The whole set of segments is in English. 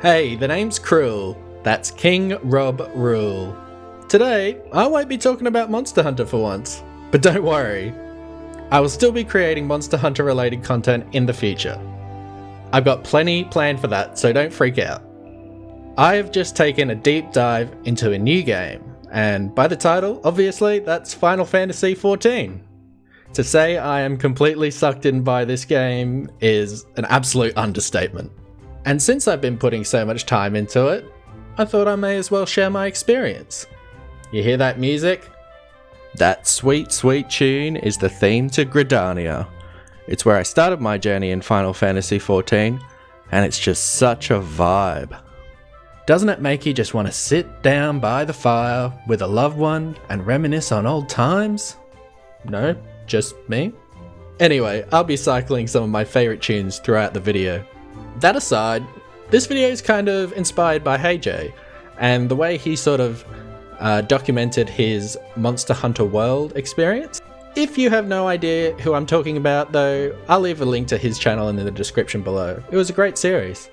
Hey, the name's KRRool. That's KRRool. Today, I won't be talking about Monster Hunter for once, but don't worry. I will still be creating Monster Hunter related content in the future. I've got plenty planned for that, so don't freak out. I have just taken a deep dive into a new game, and by the title, obviously, that's Final Fantasy XIV. To say I am completely sucked in by this game is an absolute understatement. And since I've been putting so much time into it, I thought I may as well share my experience. You hear that music? That sweet, sweet tune is the theme to Gridania. It's where I started my journey in Final Fantasy XIV, and it's just such a vibe. Doesn't it make you just want to sit down by the fire with a loved one and reminisce on old times? No, just me? Anyway, I'll be cycling some of my favourite tunes throughout the video. That aside, this video is kind of inspired by HeyJ, and the way he sort of documented his Monster Hunter World experience. If you have no idea who I'm talking about though, I'll leave a link to his channel in the description below. It was a great series.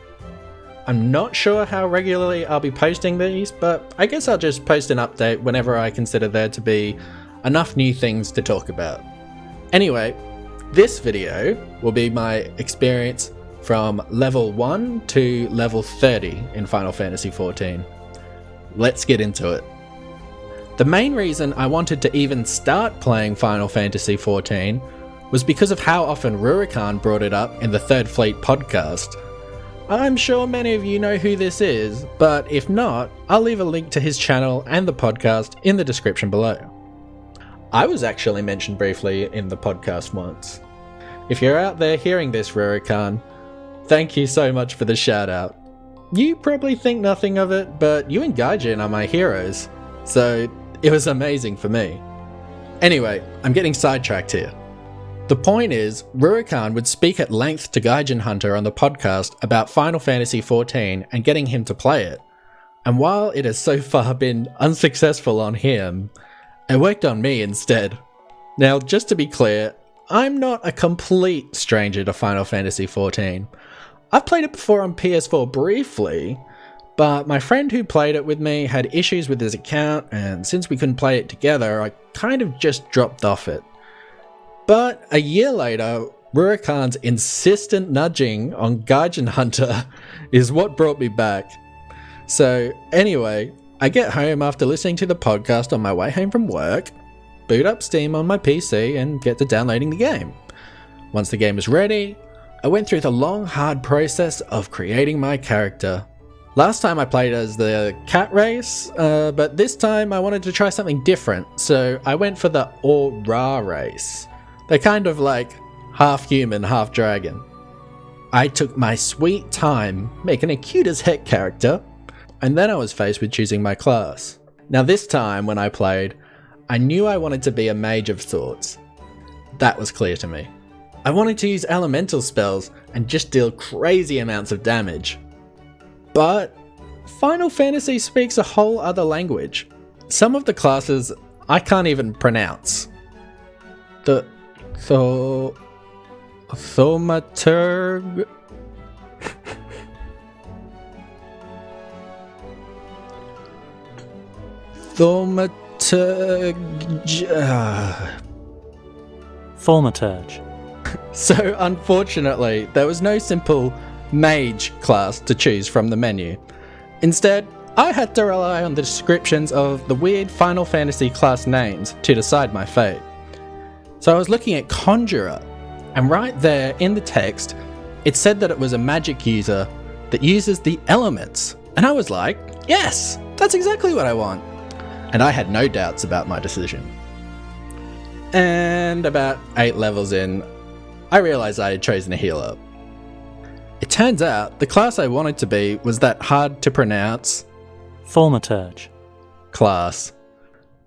I'm not sure how regularly I'll be posting these, but I guess I'll just post an update whenever I consider there to be enough new things to talk about. Anyway, this video will be my experience from level 1 to level 30 in Final Fantasy XIV. Let's get into it. The main reason I wanted to even start playing Final Fantasy XIV was because of how often Rurikan brought it up in the Third Fleet podcast. I'm sure many of you know who this is, but if not, I'll leave a link to his channel and the podcast in the description below. I was actually mentioned briefly in the podcast once. If you're out there hearing this, Rurikan, thank you so much for the shout out. You probably think nothing of it, but you and Gaijin are my heroes, so it was amazing for me. Anyway, I'm getting sidetracked here. The point is, Rurikan would speak at length to Gaijin Hunter on the podcast about Final Fantasy XIV and getting him to play it. And while it has so far been unsuccessful on him, it worked on me instead. Now, just to be clear, I'm not a complete stranger to Final Fantasy XIV. I've played it before on PS4 briefly, but my friend who played it with me had issues with his account, and since we couldn't play it together, I kind of just dropped off it. But a year later, Rurikan's insistent nudging on Gaijin Hunter is what brought me back. So anyway, I get home after listening to the podcast on my way home from work, boot up Steam on my PC and get to downloading the game. Once the game was ready, I went through the long, hard process of creating my character. Last time I played as the cat race, but this time I wanted to try something different, so I went for the Aura race. They're kind of like half human, half dragon. I took my sweet time making a cute as heck character, and then I was faced with choosing my class. Now this time when I played, I knew I wanted to be a mage of sorts. That was clear to me. I wanted to use elemental spells and just deal crazy amounts of damage. But Final Fantasy speaks a whole other language. Some of the classes I can't even pronounce. The Thaumaturge. Thaumaturge. So unfortunately, there was no simple mage class to choose from the menu. Instead, I had to rely on the descriptions of the weird Final Fantasy class names to decide my fate. So I was looking at Conjurer, and right there in the text, it said that it was a magic user that uses the elements. And I was like, yes, that's exactly what I want. And I had no doubts about my decision. And about 8 levels in, I realised I had chosen a healer. It turns out the class I wanted to be was that hard to pronounce Thaumaturge class.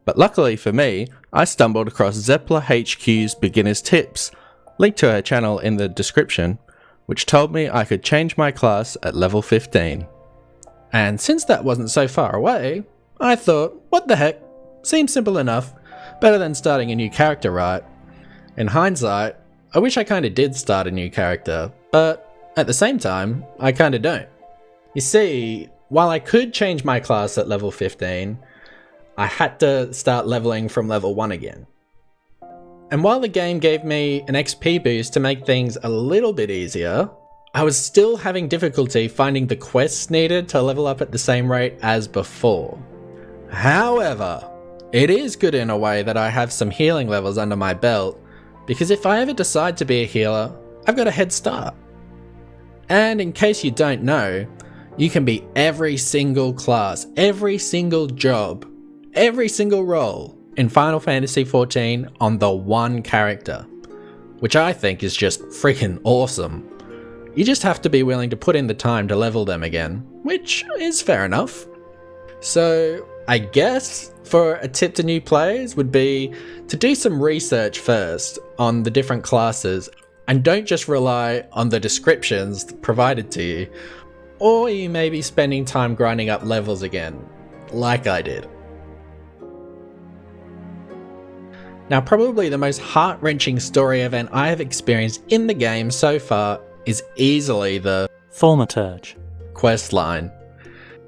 But luckily for me, I stumbled across Zeppler HQ's Beginner's Tips, linked to her channel in the description, which told me I could change my class at level 15. And since that wasn't so far away, I thought, what the heck, seems simple enough, better than starting a new character, right? In hindsight, I wish I kinda did start a new character, but at the same time, I kinda don't. You see, while I could change my class at level 15, I had to start leveling from level 1 again. And while the game gave me an XP boost to make things a little bit easier, I was still having difficulty finding the quests needed to level up at the same rate as before. However, it is good in a way that I have some healing levels under my belt, because if I ever decide to be a healer, I've got a head start. And in case you don't know, you can be every single class, every single job, every single role in Final Fantasy XIV on the one character, which I think is just freaking awesome. You just have to be willing to put in the time to level them again, which is fair enough. So I guess for a tip to new players would be to do some research first on the different classes and don't just rely on the descriptions provided to you, or you may be spending time grinding up levels again, like I did. Now, probably the most heart-wrenching story event I have experienced in the game so far is easily the Thaumaturge quest line.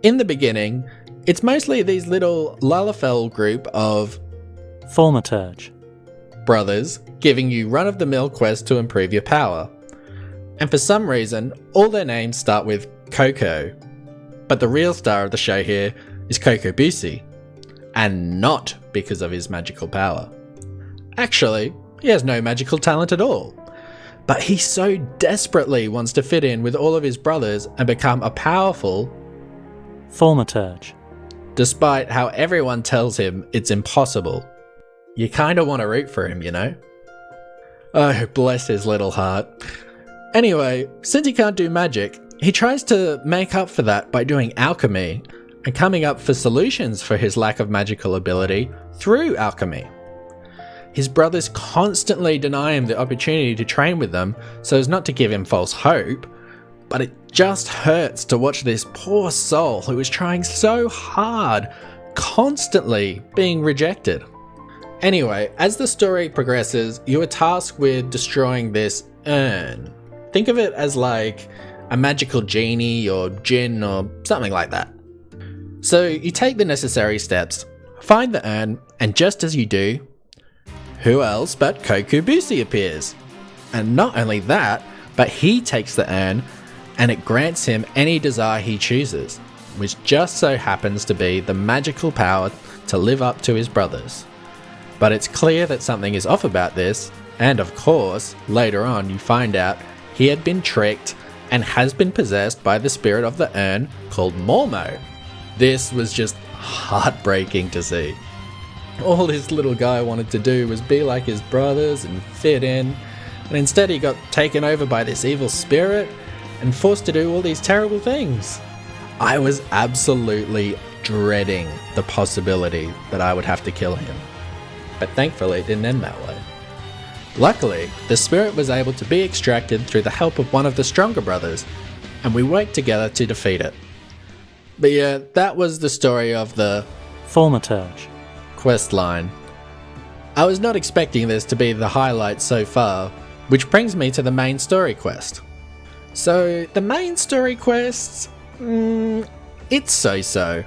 In the beginning, it's mostly these little Lalafell group of Thaumaturge brothers giving you run-of-the-mill quests to improve your power. And for some reason, all their names start with Coco. But the real star of the show here is Kokobusi, and not because of his magical power. Actually, he has no magical talent at all, but he so desperately wants to fit in with all of his brothers and become a powerful Thaumaturge, despite how everyone tells him it's impossible. You kinda want to root for him, you know? Oh, bless his little heart. Anyway, since he can't do magic, he tries to make up for that by doing alchemy and coming up for solutions for his lack of magical ability through alchemy. His brothers constantly deny him the opportunity to train with them so as not to give him false hope, but it just hurts to watch this poor soul who is trying so hard, constantly being rejected. Anyway, as the story progresses, you are tasked with destroying this urn. Think of it as like a magical genie or djinn or something like that. So you take the necessary steps, find the urn, and just as you do, who else but Kokobusi appears? And not only that, but he takes the urn and it grants him any desire he chooses, which just so happens to be the magical power to live up to his brothers. But it's clear that something is off about this, and of course, later on you find out he had been tricked and has been possessed by the spirit of the urn called Mormo. This was just heartbreaking to see. All this little guy wanted to do was be like his brothers and fit in, and instead he got taken over by this evil spirit and forced to do all these terrible things. I was absolutely dreading the possibility that I would have to kill him, but thankfully it didn't end that way. Luckily, the spirit was able to be extracted through the help of one of the stronger brothers, and we worked together to defeat it. But yeah, that was the story of the Thaumaturge quest line. I was not expecting this to be the highlight so far, which brings me to the main story quest. So, the main story quest, it's so-so.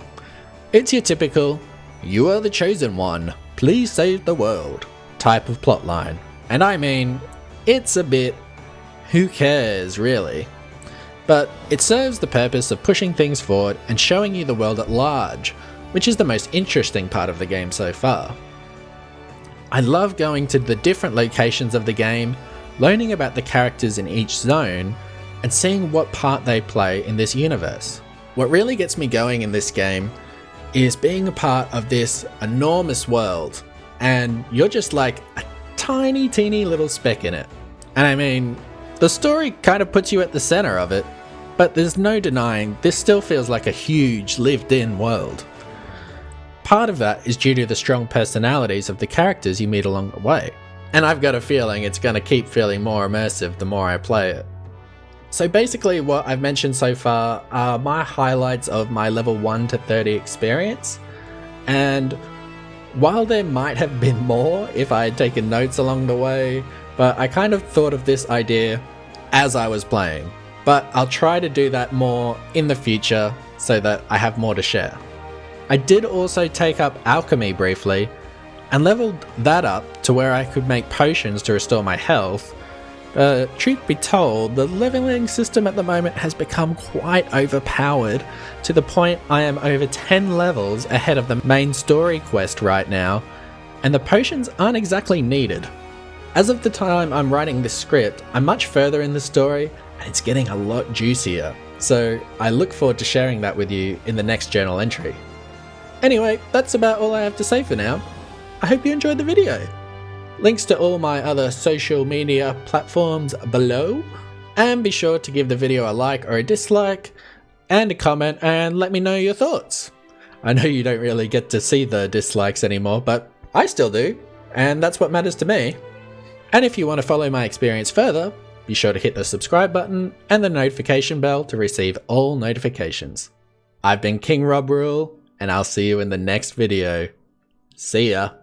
It's your typical, you are the chosen one, please save the world type of plotline. And I mean, it's a bit, who cares really? But it serves the purpose of pushing things forward and showing you the world at large, which is the most interesting part of the game so far. I love going to the different locations of the game, learning about the characters in each zone, and seeing what part they play in this universe. What really gets me going in this game is being a part of this enormous world, and you're just like a tiny, teeny little speck in it. And I mean, the story kind of puts you at the center of it, but there's no denying this still feels like a huge lived-in world. Part of that is due to the strong personalities of the characters you meet along the way, and I've got a feeling it's going to keep feeling more immersive the more I play it. So basically what I've mentioned so far are my highlights of my level 1 to 30 experience, and while there might have been more if I had taken notes along the way, but I kind of thought of this idea as I was playing. but I'll try to do that more in the future so that I have more to share. I did also take up alchemy briefly and leveled that up to where I could make potions to restore my health. Truth be told, the leveling system at the moment has become quite overpowered to the point I am over 10 levels ahead of the main story quest right now, and the potions aren't exactly needed. As of the time I'm writing this script, I'm much further in the story and it's getting a lot juicier, so I look forward to sharing that with you in the next journal entry. Anyway, that's about all I have to say for now. I hope you enjoyed the video. Links to all my other social media platforms below, and be sure to give the video a like or a dislike, and a comment, and let me know your thoughts. I know you don't really get to see the dislikes anymore, but I still do, and that's what matters to me. And if you want to follow my experience further, be sure to hit the subscribe button and the notification bell to receive all notifications. I've been KRRool, and I'll see you in the next video. See ya.